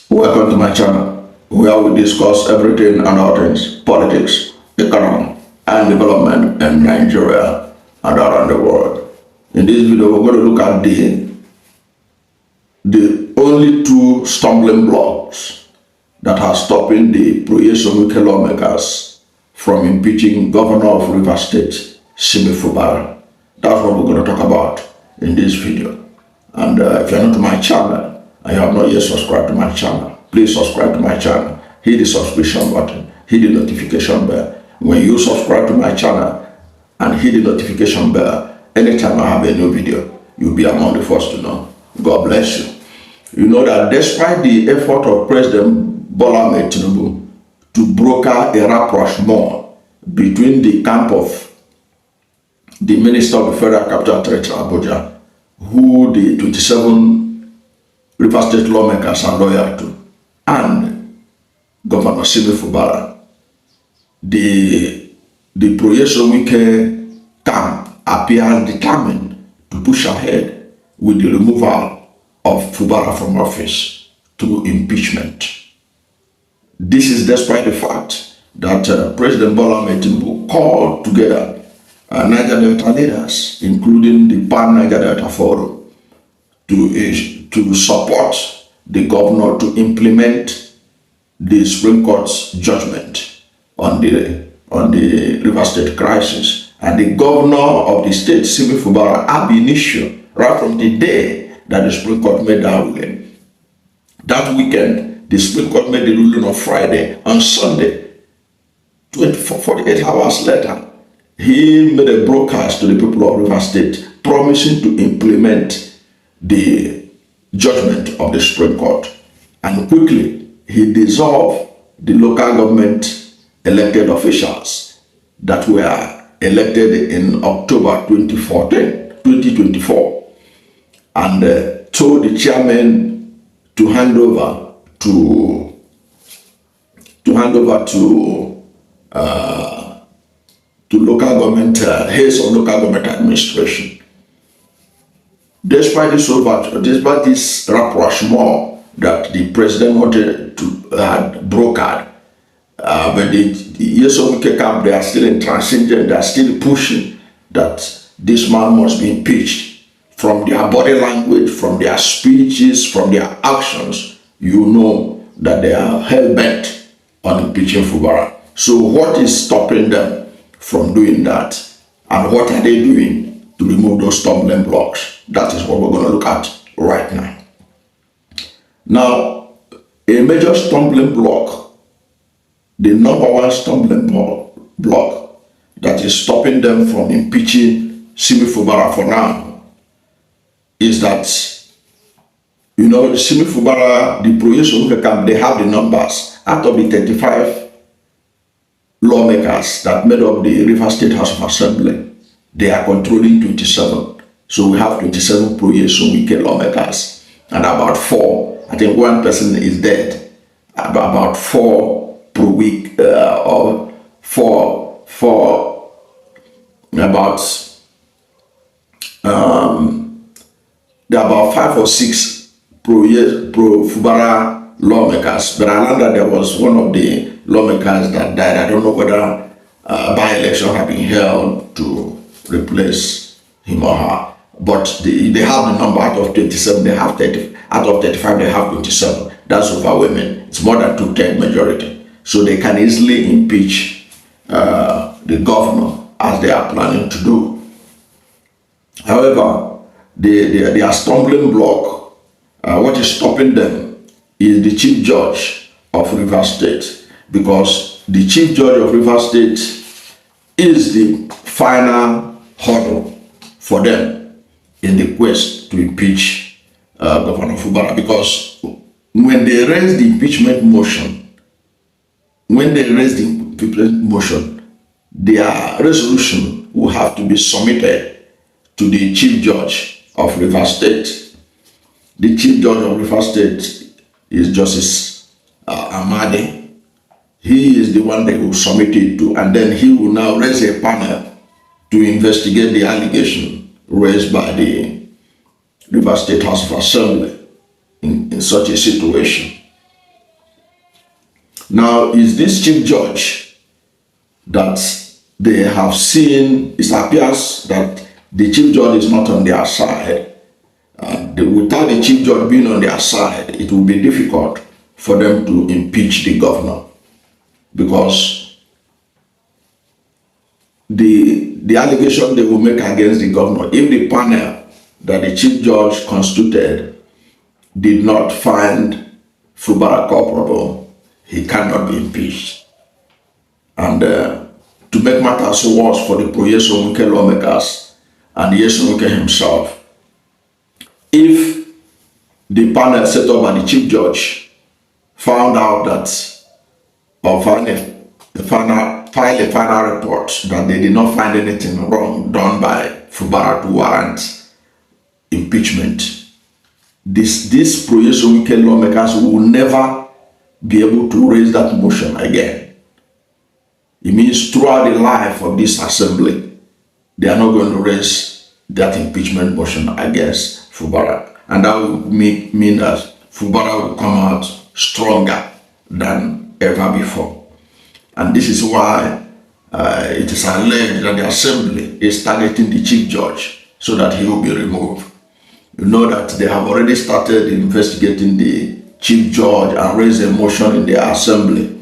Welcome to my channel, where we discuss everything and all things, politics, economy, and development in Nigeria and around the world. In this video, we're going to look at the only two stumbling blocks that are stopping the Pro-Wike lawmakers from impeaching Governor of Rivers State, Simi Fubara. That's what we're going to talk about in this video. And if you're not to my channel, and you have not yet subscribed to my channel, please subscribe to my channel. Hit the subscription button, hit the notification bell. When you subscribe to my channel and hit the notification bell, anytime I have a new video, you'll be among the first to know. God bless you. You know that despite the effort of President Bola Ahmed Tinubu to broker a rapprochement between the camp of the Minister of the Federal Capital Territory, Abuja, who the 27 River State lawmakers are loyal to, and Governor Simi Fubara, the Pro-Wike camp appears determined to push ahead with the removal of Fubara from office through impeachment. This is despite the fact that President Bola Ahmed Tinubu called together Niger Delta leaders, including the Pan Niger Delta Forum, to support the governor to implement the Supreme Court's judgment on the River State crisis. And the governor of the state, Simi Fubara, ab initio, right from the day that the Supreme Court made that ruling. That weekend, the Supreme Court made the ruling on Friday. On Sunday, 48 hours later, he made a broadcast to the people of River State, promising to implement the judgment of the Supreme Court. And quickly, he dissolved the local government elected officials that were elected in October 2024, and told the chairman to hand over to local government, heads of local government administration. Despite this rapprochement that the president wanted to brokered, but the Nyesom camp, they are still intransigent, they are still pushing that this man must be impeached. From their body language, from their speeches, from their actions, you know that they are hell-bent on impeaching Fubara. So what is stopping them from doing that? And what are they doing to remove those stumbling blocks? That is what we're going to look at right now. Now, a major stumbling block, the number one stumbling block that is stopping them from impeaching Simi Fubara for now, is that, you know, the Simi Fubara, the Pro-Wike camp, they have the numbers. Out of the 35 lawmakers that made up the River State House of Assembly, they are controlling 27. So we have 27 Pro-Wike lawmakers, and about 4, I think one person is dead, about 4 Pro-Wike, or there are about 5 or 6 pro-Fubara lawmakers, but I know that there was one of the lawmakers that died. I don't know whether by-election have been held to replace him or her. But they have the number. Out of 27, they have 30. Out of 35, they have 27. That's overwhelming. It's more than 2/3 majority. So they can easily impeach the governor, as they are planning to do. However, they are stumbling block. What is stopping them is the Chief Judge of River State, because the Chief Judge of River State is the final hurdle for them in the quest to impeach Governor Fubara. Because when they raise the impeachment motion, their resolution will have to be submitted to the Chief Judge of River State. The Chief Judge of River State is Justice Amadi. He is the one they will submit it to, and then he will now raise a panel to investigate the allegation raised by the River State House of Assembly in such a situation. Now, is this chief judge that they have seen, it appears that the chief judge is not on their side. Without the chief judge being on their side, it will be difficult for them to impeach the governor, because the allegation they will make against the governor, if the panel that the chief judge constituted did not find Fubara culpable, he cannot be impeached. And to make matters worse for the Pro-Nyesom lawmakers and Nyesom himself, if the panel set up by the chief judge found out that, or file a final report that they did not find anything wrong done by Fubara to warrant impeachment, these Pro-Nyesom lawmakers will never be able to raise that motion again. It means throughout the life of this assembly, they are not going to raise that impeachment motion against Fubara. And that will mean that Fubara will come out stronger than ever before. And this is why it is alleged that the assembly is targeting the chief judge so that he will be removed. You know that they have already started investigating the chief judge and raised a motion in the assembly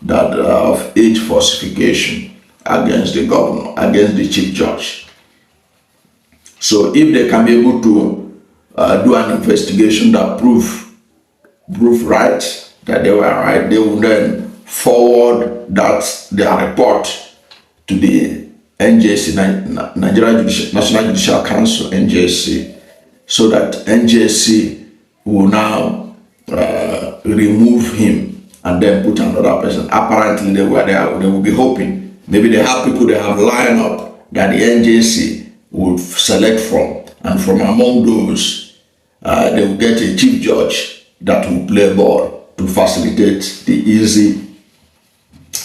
that of age falsification against the governor, against the chief judge. So if they can be able to do an investigation that prove right, that they were right, they will then forward their report to the NJC, Nigeria National Judicial Council, NJC, so that NJC will now remove him and then put another person. Apparently, they will be hoping, maybe they have people they have lined up that the NJC will select from, and from among those, they will get a chief judge that will play ball to facilitate the easy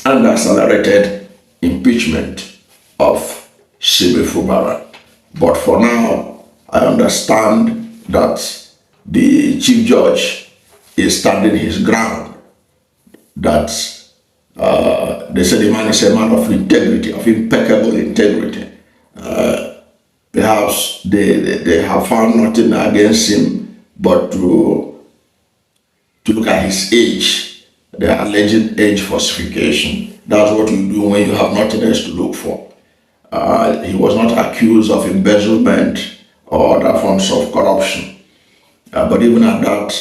and accelerated impeachment of Simi Fubara. But for now, I understand that the chief judge is standing his ground, that they say the man is a man of integrity, of impeccable integrity. Perhaps they have found nothing against him but to look at his age, the alleged age falsification. That's what you do when you have nothing else to look for. He was not accused of embezzlement or other forms of corruption. But even at that,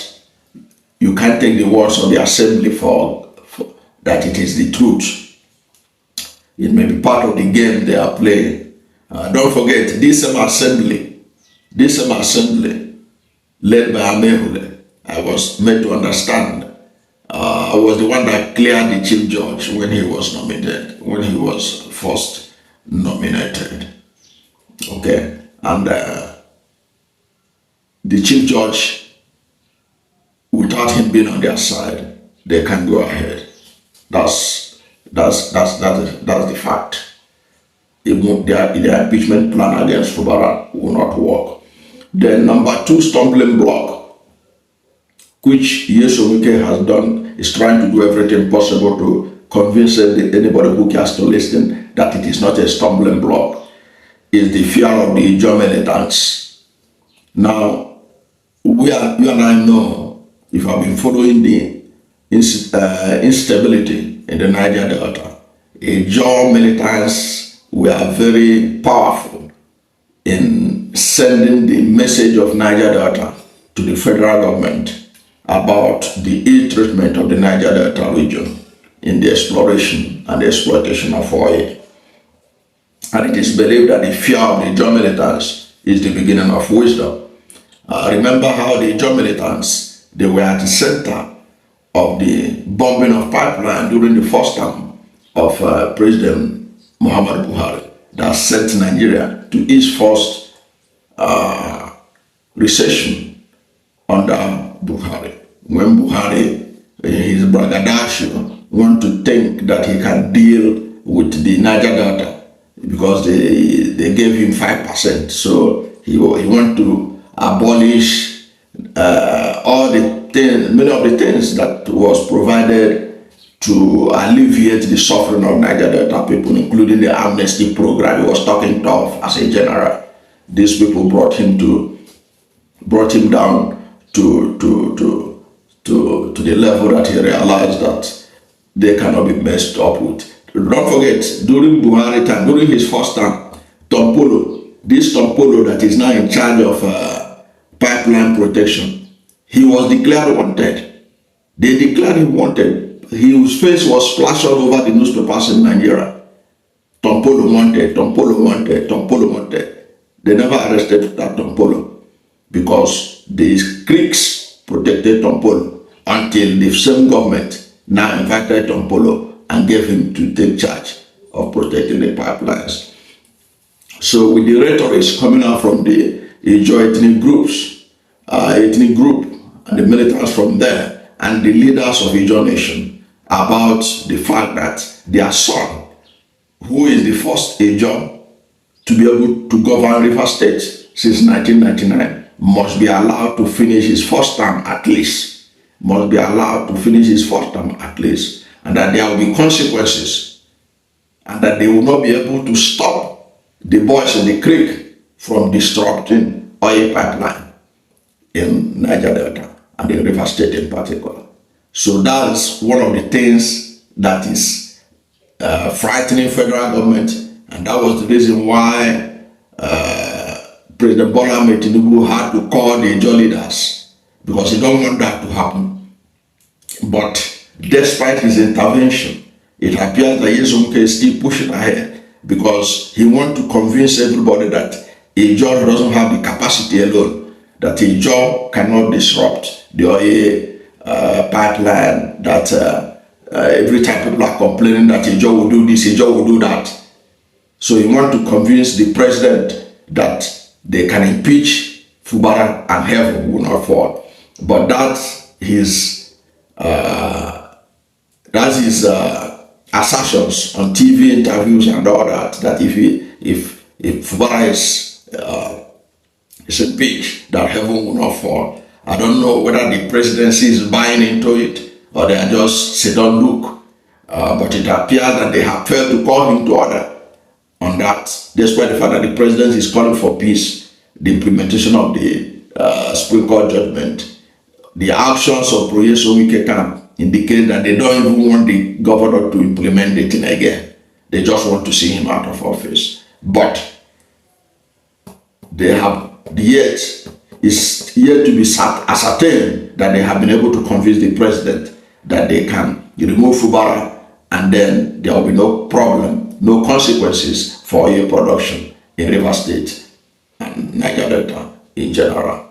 you can't take the words of the assembly for that it is the truth. It may be part of the game they are playing. Don't forget, this same assembly led by Amehule, I was made to understand, I was the one that cleared the chief judge when he was nominated, when he was first nominated. Okay, and the chief judge, without him being on their side, they can go ahead. That's the fact. Their impeachment plan against Fubara will not work. Then number 2 stumbling block, which Nyesom has done, is trying to do everything possible to convince anybody who cares to listen that it is not a stumbling block, is the fear of the Ijaw militants. Now, you and I know, if I've been following the instability in the Niger Delta, Ijaw militants were very powerful in sending the message of Niger Delta to the federal government about the ill treatment of the Niger Delta region in the exploration and the exploitation of oil. And it is believed that the fear of the Ijaw militants is the beginning of wisdom. Remember how the Ijaw militants, they were at the center of the bombing of pipeline during the first term of President Muhammad Buhari, that sent Nigeria to its first recession under Buhari. When Buhari, his braggadocio, want to think that he can deal with the Niger Delta because they gave him 5%. So he want to abolish all the things, many of the things that was provided to alleviate the suffering of Niger Delta people, including the amnesty program. He was talking tough as a general. These people brought him down to the level that he realized that they cannot be messed up with. Don't forget, during Buhari time, during his first term, this Tom Polo that is now in charge of pipeline protection, he was declared wanted. They declared him wanted. His face was splashed all over the newspapers in Nigeria. Tom Polo wanted, Tom Polo wanted, Tom Polo wanted. They never arrested that Tom Polo because the creeks protected Tom Polo until the same government now invited Tom Polo and gave him to take charge of protecting the pipelines. So with the rhetoric coming out from the Ijaw ethnic group, and the militants from there, and the leaders of Ijaw nation about the fact that their son, who is the first Ijaw to be able to govern River State since 1999, must be allowed to finish his first term at least. Must be allowed to finish his first term at least. And that there will be consequences. And that they will not be able to stop the boys in the creek from disrupting oil pipeline in Niger Delta and in River State in particular. So that's one of the things that is frightening federal government, and that was the reason why President Bola Ahmed Tinubu had to call the Ijaw leaders, because he don't want that to happen. But despite his intervention, it appears that Nyesom is still pushing ahead because he wants to convince everybody that Ijaw doesn't have the capacity alone, that Ijaw cannot disrupt the oil pipeline, that every time people are complaining that Ijaw will do this, Ijaw will do that. So he wants to convince the president that they can impeach Fubara and heaven will not fall. But that's his assertions on TV interviews and all that if Fubara is impeached, that heaven will not fall. I don't know whether the presidency is buying into it or they are just sit down look. But it appears that they have failed to call him to order on that, despite the fact that the president is calling for peace, the implementation of the Supreme Court judgment. The actions of Pro-Wike camp indicate that they don't even want the governor to implement the thing again. They just want to see him out of office. But they have it's yet to be ascertained that they have been able to convince the president that they can remove Fubara, and then there will be no problem, no consequences for oil production in River State and Niger Delta in general.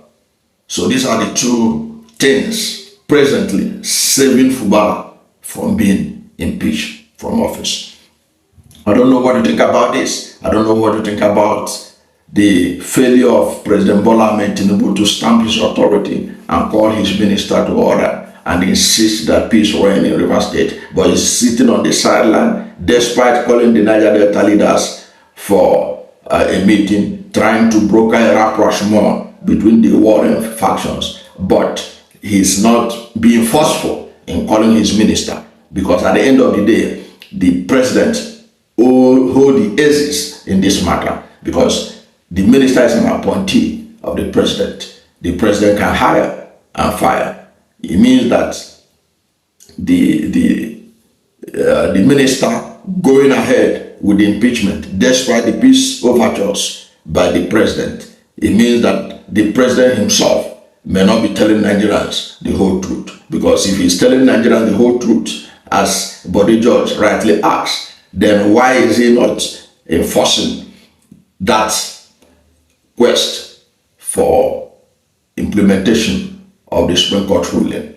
So these are the two things presently saving Fubara from being impeached from office. I don't know what to think about this. I don't know what to think about the failure of President Bola Ahmed Tinubu to stamp his authority and call his minister to order and insist that peace reign in River State, but he's sitting on the sideline despite calling the Niger Delta leaders for a meeting, trying to broker a rapprochement between the warring factions. But he's not being forceful in calling his minister, because at the end of the day, the president hold the aegis in this matter, because the minister is an appointee of the president. The president can hire and fire. It means that the minister going ahead with the impeachment, despite the peace overtures by the president, it means that the president himself may not be telling Nigerians the whole truth. Because if he's telling Nigerians the whole truth, as Body Judge rightly asked, then why is he not enforcing that quest for implementation of the Supreme Court ruling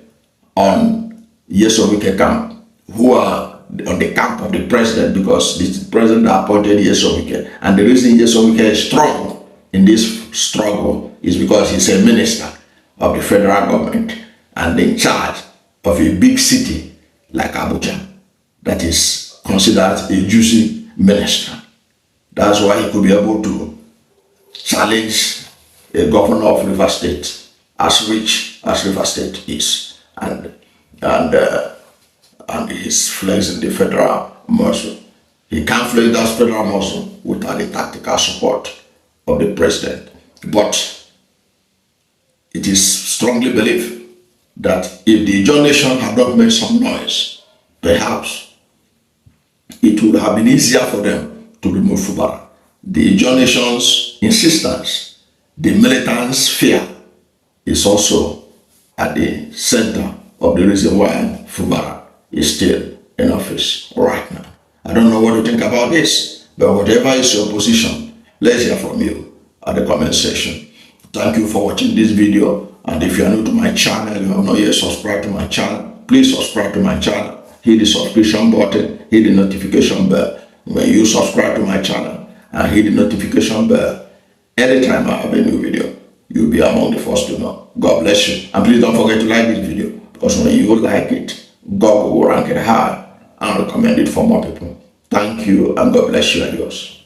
on Nyesom camp, who are on the camp of the president, because the president appointed Nyesom, and the reason Nyesom is strong in this struggle is because he's a minister of the federal government and in charge of a big city like Abuja that is considered a juicy minister. That's why he could be able to challenge a governor of River State, as rich as River State is, and and he's flexing the federal muscle. He can't flex that federal muscle without the tactical support of the president. But it is strongly believed that if the Ijaw nation had not made some noise, perhaps it would have been easier for them to remove Fubara. The Ijaw nation's insistence, the militants' fear, is also at the center of the reason why Fubara is still in office right now. I don't know what you think about this, but whatever is your position, let's hear from you at the comment section. Thank you for watching this video, and if you are new to my channel, you have not yet subscribed to my channel, please subscribe to my channel. Hit the subscription button, hit the notification bell. When you subscribe to my channel and hit the notification bell, anytime I have a new video, you'll be among the first to know. God bless you. And please don't forget to like this video, because when you like it, God will rank it high and recommend it for more people. Thank you, and God bless you and yours.